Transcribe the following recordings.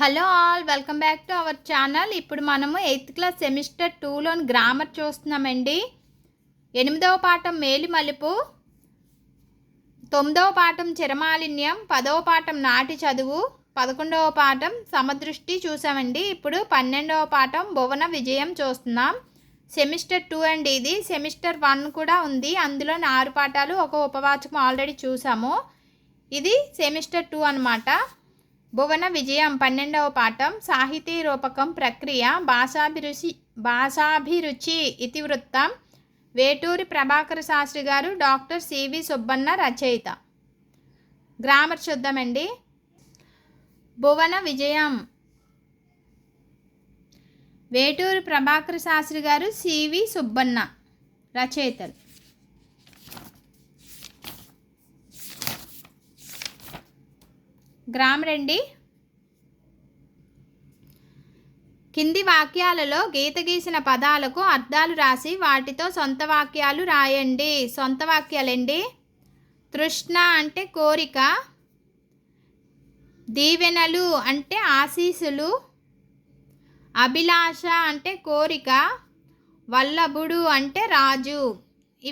Hello all, welcome back to our channel. ఇప్పుడు మనము 8th class semester 2లోని grammar చూస్తున్నామండి. 8వ పాఠం మేలి మలుపు, 9వ పాఠం చిరమాలిన్యం, 10వ పాఠం నాటి చదువు, 11వ పాఠం సమదృష్టి చూసామండి. ఇప్పుడు 12వ పాఠం భువన విజయం చూస్తున్నాం. సెమిస్టర్ 2 అండి ఇది. సెమిస్టర్ 1 కూడా ఉంది, అందులో 6 పాఠాలు, ఒక ఉపవాచకం ఆల్రెడీ చూసాము. ఇది సెమిస్టర్ 2 అన్నమాట. భువన విజయం 12వ పాఠం సాహితీ రూపకం ప్రక్రియ భాషాభిరుచి ఇతివృత్తం. వేటూరి ప్రభాకర శాస్త్రి గారు, డాక్టర్ సివి సుబ్బన్న రచయిత. గ్రామర్ చూద్దామండి. భువన విజయం వేటూరి ప్రభాకర శాస్త్రి గారు, సివి సుబ్బన్న రచయితలు. గ్రామర్ అండి. కింది వాక్యాలలో గీత గీసిన పదాలకు అర్థాలు రాసి వాటితో సొంత వాక్యాలు రాయండి. సొంత వాక్యాలండి. తృష్ణ అంటే కోరిక, దీవెనలు అంటే ఆశీస్సులు, అభిలాష అంటే కోరిక, వల్లభుడు అంటే రాజు.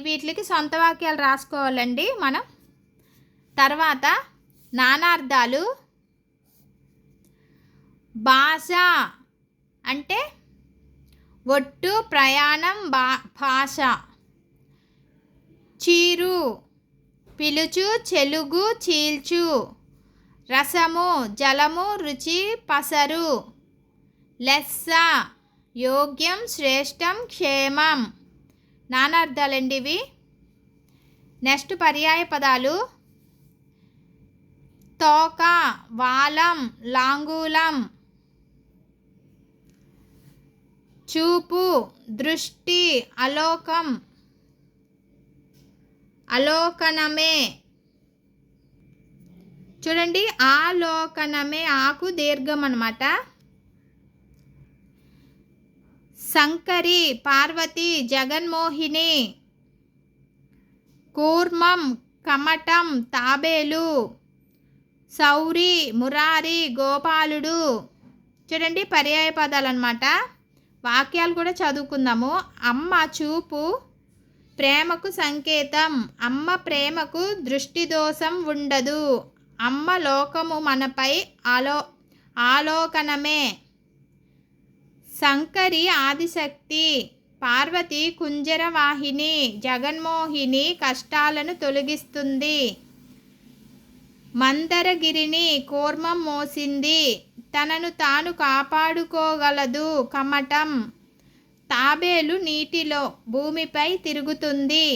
వీటికి సొంత వాక్యాలు రాసుకోవాలండి మనం. తర్వాత నానార్థాలు. భాష అంటే ఒట్టు, ప్రయాణం, భాష. చీరు పిలుచు, చెలుగు, చీల్చు. రసము జలము, రుచి, పసరు. లెస్స యోగ్యం, శ్రేష్టం, క్షేమం. నానార్థాలండి ఇవి. నెక్స్ట్ పర్యాయ పదాలు. తోక, వాలం, లాంగూలం. చూపు, దృష్టి, అలోకం, అలోకనమే. చూడండి, ఆలోకనమే ఆకు దీర్ఘం అన్నమాట. శంకరి, పార్వతి, జగన్మోహిని. కూర్మం, కమటం, తాబేలు. సౌరి, మురారి, గోపాలుడు. చూడండి పర్యాయ పదాలు అన్నమాట. వాక్యాలు కూడా చదువుకుందాము. అమ్మ చూపు ప్రేమకు సంకేతం. అమ్మ ప్రేమకు దృష్టి దోషం ఉండదు. అమ్మ లోకము మనపై ఆలోకనమే. శంకరి ఆదిశక్తి, పార్వతి కుంజరవాహిని, జగన్మోహిని కష్టాలను తొలగిస్తుంది. మందరగిరిని కూర్మం మోసింది, తనను తాను కాపాడుకోగలదు. కమటం. తాబేలు నీటిలో, భూమిపై తిరుగుతుంది.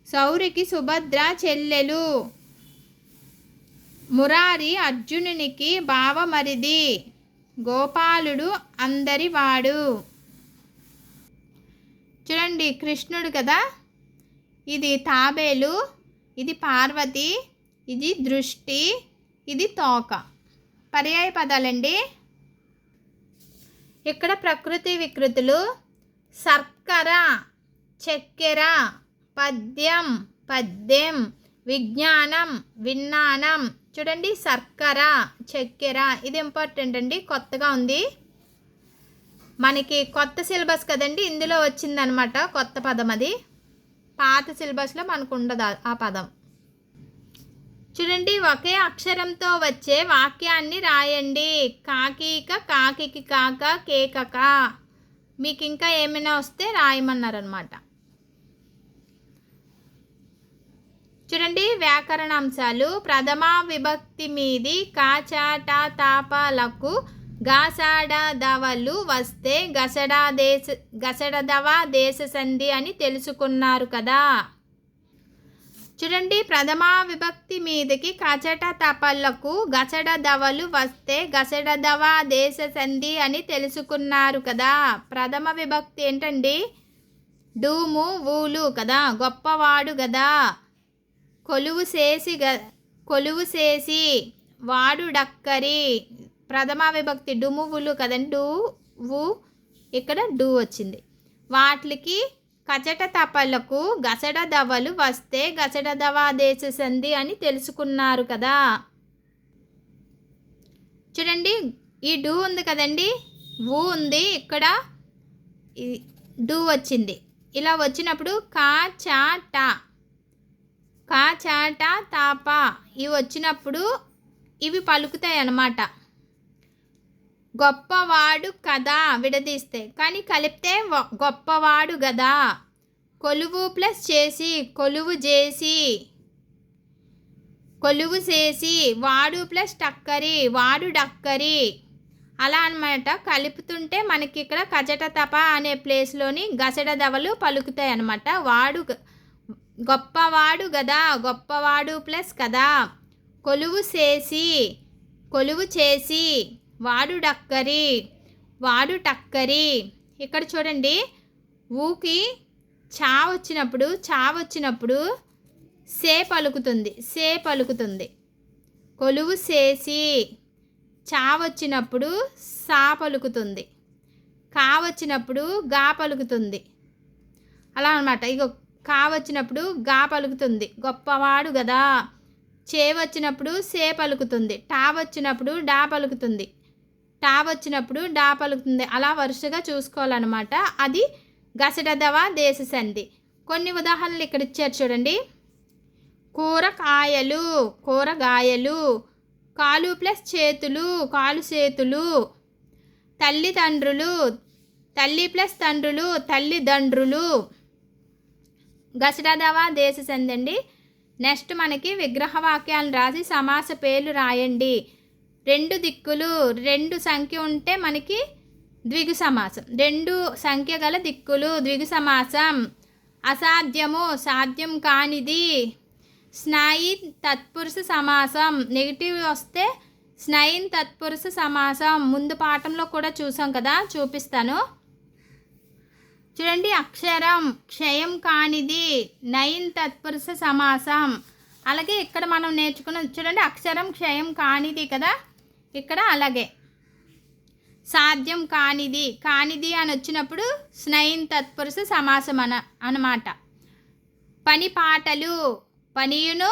సౌరికి సుభద్ర చెల్లెలు. మురారి అర్జునునికి బావమరిది. గోపాలుడు అందరివాడు. చూడండి, కృష్ణుడు కదా. ఇది తాబేలు, ఇది పార్వతి, ఇది దృష్టి, ఇది తోక. పర్యాయ పదాలండి. ఇక్కడ ప్రకృతి వికృతులు. శర్కర చక్కెర, పద్యం పద్యం, విజ్ఞానం విజ్ఞానం. చూడండి, శర్కర, చక్కెర. ఇది ఇంపార్టెంట్ అండి, కొత్తగా ఉంది మనకి. కొత్త సిలబస్ కదండి, ఇందులో వచ్చిందనమాట కొత్త పదం. అది పాత సిలబస్లో మనకు ఉండదు ఆ పదం. చూడండి, ఒకే అక్షరంతో వచ్చే వాక్యాన్ని రాయండి. కాకీక, కాకికి కాక, కేకక. మీకు ఇంకా ఏమైనా వస్తే రాయమన్నారనమాట. చూడండి వ్యాకరణాంశాలు. ప్రథమ విభక్తి మీది కాచాట తాపాలకు గాసాడ దవలు వస్తే గసడదవ దేశ సంధి అని తెలుసుకున్నారు కదా. చూడండి, ప్రథమ విభక్తి మీదకి కచట తపలకు గసడ దవలు వస్తే గసడదవ దేశ సంధి అని తెలుసుకున్నారు కదా. ప్రథమ విభక్తి ఏంటండి? డూము, ఊలు కదా. గొప్పవాడు కదా. కొలువు చేసి వాడు డక్కరి. ప్రథమ విభక్తి డుమువులు కదండి. డూ ఊ, ఇక్కడ డూ వచ్చింది. వాటికి కచట తపలకు గసడ దవలు వస్తే గసడదవ దేశ సంధి అని తెలుసుకున్నారు కదా. చూడండి, ఈ డు ఉంది కదండి, ఊ ఉంది, ఇక్కడ డు వచ్చింది. ఇలా వచ్చినప్పుడు కా చా టా, కా చా టా తాపా ఇవి వచ్చినప్పుడు ఇవి పలుకుతాయి అన్నమాట. గొప్పవాడు కదా విడదీస్తే, కానీ కలిపితే గొప్పవాడు గదా. కొలువు ప్లస్ చేసి, కొలువు చేసి, కొలువు చేసి, వాడు ప్లస్ టక్కరి, వాడు డక్కరి, అలా అన్నమాట. కలుపుతుంటే మనకి ఇక్కడ కచట తప అనే ప్లేస్లోని గసడ దవలు పలుకుతాయి అన్నమాట. వాడు గొప్పవాడు గదా, గొప్పవాడు ప్లస్ కదా, కొలువు చేసి, కొలువు చేసి, వాడు డక్కరి, వాడు టక్కరి. ఇక్కడ చూడండి, ఊకి చా వచ్చినప్పుడు సే పలుకుతుంది, సే పలుకుతుంది. కొలువు చేసి, చా వచ్చినప్పుడు సా పలుకుతుంది, కా వచ్చినప్పుడు గా పలుకుతుంది. అలా అన్నమాట. ఇగో కా వచ్చినప్పుడు గా పలుకుతుంది, గొప్పవాడు కదా. చే వచ్చినప్పుడు సే పలుకుతుంది, టా వచ్చినప్పుడు డా పలుకుతుంది, టా వచ్చినప్పుడు డా పలుకుతుంది. అలా వరుసగా చూసుకోవాలన్నమాట. అది గసడదవ దేశ సంధి. కొన్ని ఉదాహరణలు ఇక్కడ ఇచ్చారు చూడండి. కూరగాయలు, కూరగాయలు, కాలు ప్లస్ చేతులు, కాలు చేతులు. తల్లిదండ్రులు, తల్లి ప్లస్ తండ్రులు, తల్లిదండ్రులు. గసడదవ దేశ సంధి అండి. నెక్స్ట్ మనకి విగ్రహ వాక్యాలను రాసి సమాస పేర్లు రాయండి. 2 దిక్కులు, 2 సంఖ్య ఉంటే మనకి ద్విగు సమాసం. 2 సంఖ్య గల దిక్కులు ద్విగు సమాసం. అసాధ్యము, సాధ్యం కానిది. స్నాయి తత్పురుష సమాసం. నెగిటివ్ వస్తే స్నైన్ తత్పురుష సమాసం. ముందు పాఠంలో కూడా చూసాం కదా, చూపిస్తాను చూడండి. అక్షరం క్షయం కానిది, నైన్ తత్పురుష సమాసం. అలాగే ఇక్కడ మనం నేర్చుకున్న చూడండి, అక్షరం క్షయం కానిది కదా, ఇక్కడ అలాగే సాధ్యం కానిది, కానిది అని వచ్చినప్పుడు స్నైన్ తత్పురుష సమాసం అన్నమాట. పని పాటలు, పనియును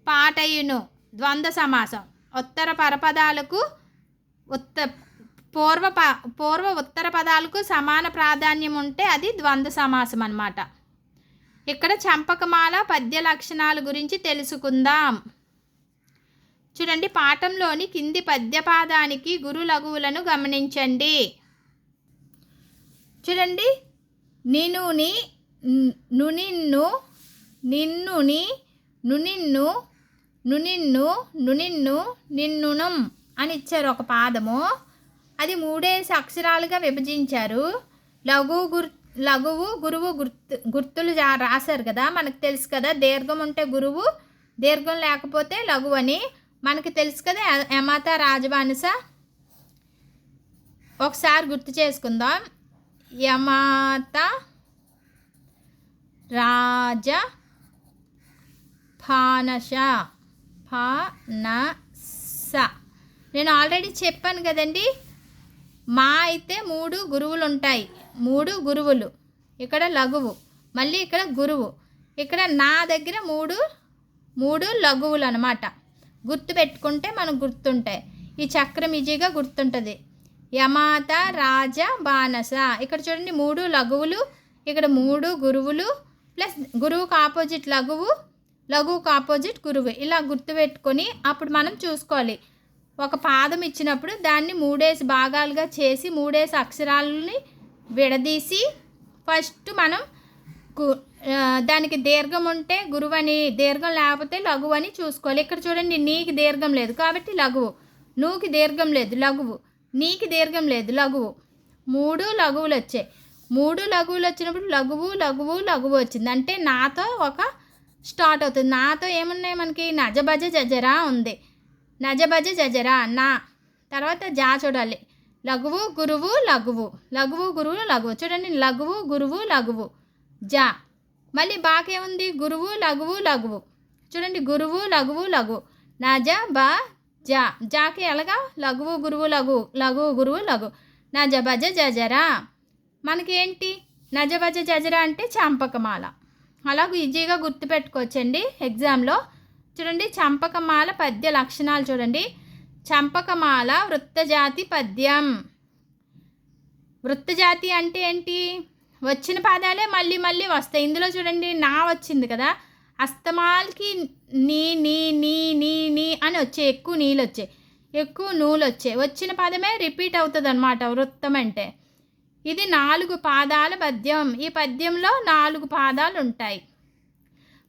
పాటయును ద్వంద్వ సమాసం. ఉత్తర పరపదాలకు పూర్వ ఉత్తర పదాలకు సమాన ప్రాధాన్యం ఉంటే అది ద్వంద్వ సమాసం అన్నమాట. ఇక్కడ చంపకమాల పద్య లక్షణాల గురించి తెలుసుకుందాం. చూడండి, పాఠంలోని కింది పద్యపాదానికి గురు లఘువులను గమనించండి. చూడండి, నినుని, నునిన్ను, నిన్నుని, నునిన్ను, నునిన్ను, నునిన్ను, నిన్నునం అని ఇచ్చారు ఒక పాదము. అది 3 అక్షరాలుగా విభజించారు. లఘువు గురువు గుర్తులు రాశారు కదా, మనకు తెలుసు కదా. దీర్ఘం ఉంటే గురువు, దీర్ఘం లేకపోతే లఘువు అని మనకి తెలుసు కదా. యమాత రాజబానిస ఒకసారి గుర్తు చేసుకుందాం. యమాత రాజ ఫానష ఫానస. నేను ఆల్రెడీ చెప్పాను కదండి, మా అయితే 3 గురువులు ఉంటాయి, 3 గురువులు. ఇక్కడ లఘువు, మళ్ళీ ఇక్కడ గురువు. ఇక్కడ నా దగ్గర 3 లఘువులు అన్నమాట. గుర్తు పెట్టుకుంటే మనకు గుర్తుంటాయి. ఈ చక్రం ఈజీగా గుర్తుంటుంది. యమాత రాజ బానస. ఇక్కడ చూడండి 3 లఘువులు, ఇక్కడ 3 గురువులు ప్లస్ గురువుకు ఆపోజిట్ లఘువు, లఘువుకు ఆపోజిట్ గురువు. ఇలా గుర్తుపెట్టుకొని అప్పుడు మనం చూసుకోవాలి. ఒక పాదం ఇచ్చినప్పుడు దాన్ని 3 భాగాలుగా చేసి 3 అక్షరాలని విడదీసి ఫస్ట్ మనం దానికి దీర్ఘం ఉంటే గురువు అని, దీర్ఘం లేకపోతే లఘువు అని చూసుకోవాలి. ఇక్కడ చూడండి, నీకు దీర్ఘం లేదు కాబట్టి లఘువు, నువ్వుకి దీర్ఘం లేదు లఘువు, నీకు దీర్ఘం లేదు లఘువు. 3 లఘువులు వచ్చాయి. 3 లఘువులు వచ్చినప్పుడు లఘువు లఘువు లఘువు వచ్చింది అంటే నాతో ఒక స్టార్ట్ అవుతుంది. నాతో ఏమున్నాయి మనకి, నజబజ జజరా ఉంది. నజబజ జజరా నా. తర్వాత జా చూడాలి, లఘువు గురువు లఘువు, లఘువు గురువు లఘువు. చూడండి, లఘువు గురువు లఘువు జా. మళ్ళీ బాకేముంది, గురువు లఘువు లఘువు. చూడండి, గురువు లఘువు లఘువు, నజ బ జా. జాకి ఎలాగా, లఘువు గురువు లఘువు, లఘువు గురువు లఘువు. నజబజ జజరా మనకి ఏంటి, నజబజ జజరా అంటే చంపకమాల. అలాగ ఈజీగా గుర్తుపెట్టుకోవచ్చండి ఎగ్జామ్లో. చూడండి, చంపకమాల పద్య లక్షణాలు చూడండి. చంపకమాల వృత్తజాతి పద్యం. వృత్తజాతి అంటే ఏంటి? వచ్చిన పాదాలే మళ్ళీ మళ్ళీ వస్తాయి. ఇందులో చూడండి నా వచ్చింది కదా, అస్తమాలకి నీ నీ నీ నీ నీ అని వచ్చాయి, ఎక్కువ నీళ్ళు వచ్చాయి, ఎక్కువ నూలు వచ్చాయి. వచ్చిన పదమే రిపీట్ అవుతుంది అనమాట వృత్తం అంటే. ఇది 4 పాదాల పద్యం. ఈ పద్యంలో 4 పాదాలు ఉంటాయి.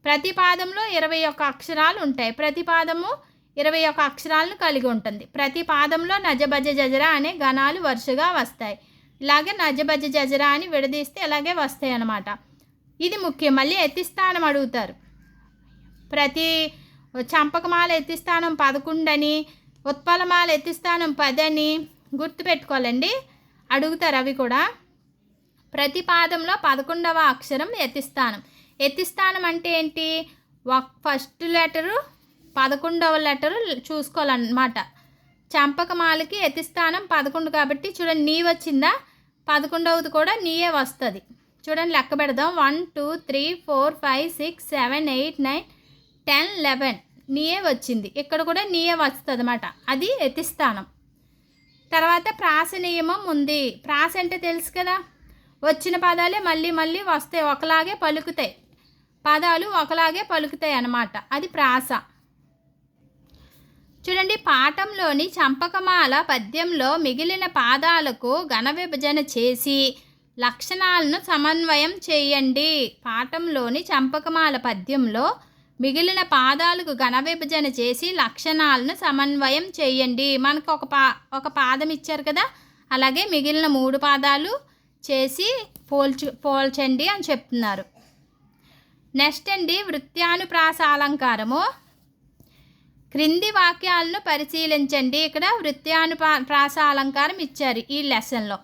ప్రతి పాదంలో 21 అక్షరాలు ఉంటాయి. ప్రతి పాదము 21 అక్షరాలను కలిగి ఉంటుంది. ప్రతి పాదంలో నజబజ జజర అనే గణాలు వరుసగా వస్తాయి. ఇలాగే నజబజ జజర అని విడదీస్తే ఇలాగే వస్తాయి అన్నమాట. ఇది ముఖ్యం. మళ్ళీ ఎత్తిస్థానం అడుగుతారు. ప్రతి చంపకమాల ఎత్తిస్థానం 11 అని, ఉత్పలమాల ఎత్తిస్థానం 10 అని గుర్తుపెట్టుకోవాలండి. అడుగుతారు అవి కూడా. ప్రతి పాదంలో 11వ అక్షరం ఎత్తిస్థానం. ఎత్తిస్థానం అంటే ఏంటి? ఫస్ట్ లెటరు 11వ లెటరు చూసుకోవాలన్నమాట. చంపకమాలకి ఎత్తిస్థానం 11 కాబట్టి చూడండి, నీ వచ్చిందా, 11వది కూడా నీయే వస్తుంది. చూడండి లెక్క పెడదాం. 1 2 3 4 5 6 7 8 9 10 11 నీయే వచ్చింది. ఇక్కడ కూడా నీయే వస్తుంది అన్నమాట. అది ఎత్తిస్థానం. తర్వాత ప్రాస నియమం ఉంది. ప్రాస అంటే తెలుసు కదా, వచ్చిన పదాలే మళ్ళీ మళ్ళీ వస్తాయి, ఒకలాగే పలుకుతాయి, పదాలు ఒకలాగే పలుకుతాయి అన్నమాట. అది ప్రాస. చూడండి, పాఠంలోని చంపకమాల పద్యంలో మిగిలిన పాదాలకు ఘన విభజన చేసి లక్షణాలను సమన్వయం చేయండి. పాఠంలోని చంపకమాల పద్యంలో మిగిలిన పాదాలకు ఘన విభజన చేసి లక్షణాలను సమన్వయం చేయండి. మనకు ఒక పాదం ఇచ్చారు కదా, అలాగే మిగిలిన 3 పాదాలు చేసి పోల్చండి అని చెప్తున్నారు. నెక్స్ట్ అండి, వృత్యానుప్రాస అలంకారము. క్రింది వాక్యాలను పరిశీలించండి. ఇక్కడ వృత్యానుప్రాస అలంకారం ఇచ్చారు ఈ లెసన్లో.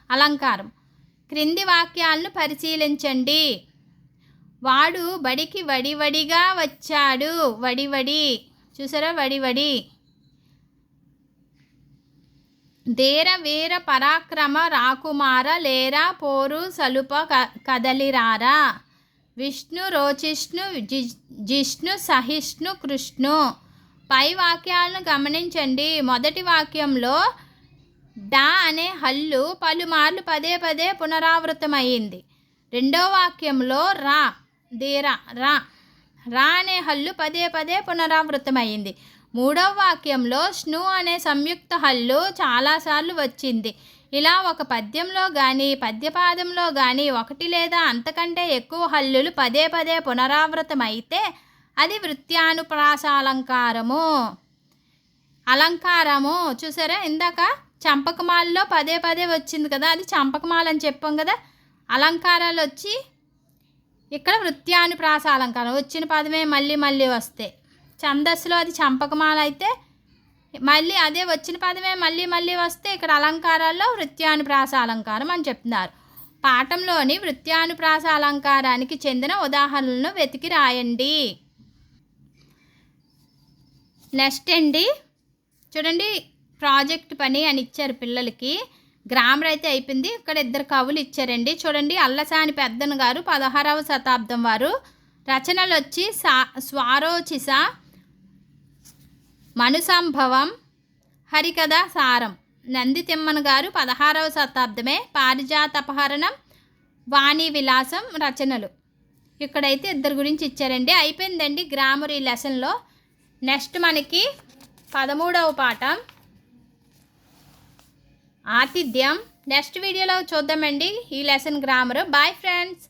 అలంకారం. క్రింది వాక్యాలను పరిశీలించండి. వాడు బడికి వడివడిగా వచ్చాడు. వడివడి చూసారా, వడివడి. ధీర వీర పరాక్రమ రాకుమార లేరా పోరు సలుప కదలిరారా. విష్ణు రోచిష్ణు జిష్ణు సహిష్ణు కృష్ణు. పై వాక్యాలను గమనించండి. మొదటి వాక్యంలో డా అనే హల్లు పలుమార్లు పదే పదే పునరావృతమైంది. రెండో వాక్యంలో రా ధీర రా రా అనే హల్లు పదే పదే పునరావృతమైంది. మూడవ వాక్యంలో స్ను అనే సంయుక్త హల్లు చాలాసార్లు వచ్చింది. ఇలా ఒక పద్యంలో కానీ పద్యపాదంలో కానీ 1 లేదా అంతకంటే ఎక్కువ హల్లులు పదే పదే పునరావృతమైతే అది వృత్యానుప్రాస అలంకారము. అలంకారము చూసారా, ఇందాక చంపకమాలలో పదే పదే వచ్చింది కదా, అది చంపకమాల అని చెప్పాం కదా. అలంకారాలు వచ్చి ఇక్కడ వృత్యానుప్రాస అలంకారం. వచ్చిన పదమే మళ్ళీ మళ్ళీ వస్తాయి. ఛందస్సులో అది చంపకమాల అయితే మళ్ళీ అదే వచ్చిన పదమే మళ్ళీ మళ్ళీ వస్తే ఇక్కడ అలంకారాల్లో వృత్యానుప్రాస అలంకారం అని చెప్తున్నారు. పాఠంలోని వృత్యానుప్రాస అలంకారానికి చెందిన ఉదాహరణలను వెతికి రాయండి. నెక్స్ట్ అండి, చూడండి, ప్రాజెక్ట్ పని అని ఇచ్చారు పిల్లలకి. గ్రామర్ అయితే అయిపోయింది. ఇక్కడ 2 కవులు ఇచ్చారండి. చూడండి, అల్లసాని పెద్దన గారు 16వ శతాబ్దం వారు. రచనలు వచ్చి స్వారోచిస, మనుసంభవం, హరికథ సారం. నంది తిమ్మన గారు 16వ శతాబ్దమే. పారిజాతపహరణం, వాణి విలాసం రచనలు. ఇక్కడైతే 2 గురించి ఇచ్చారండి. అయిపోయిందండి గ్రామర్ ఈ లెసన్లో. నెక్స్ట్ మనకి 13వ పాఠం ఆతిథ్యం. నెక్స్ట్ వీడియోలో చూద్దామండి ఈ లెసన్ గ్రామర్. Bye friends.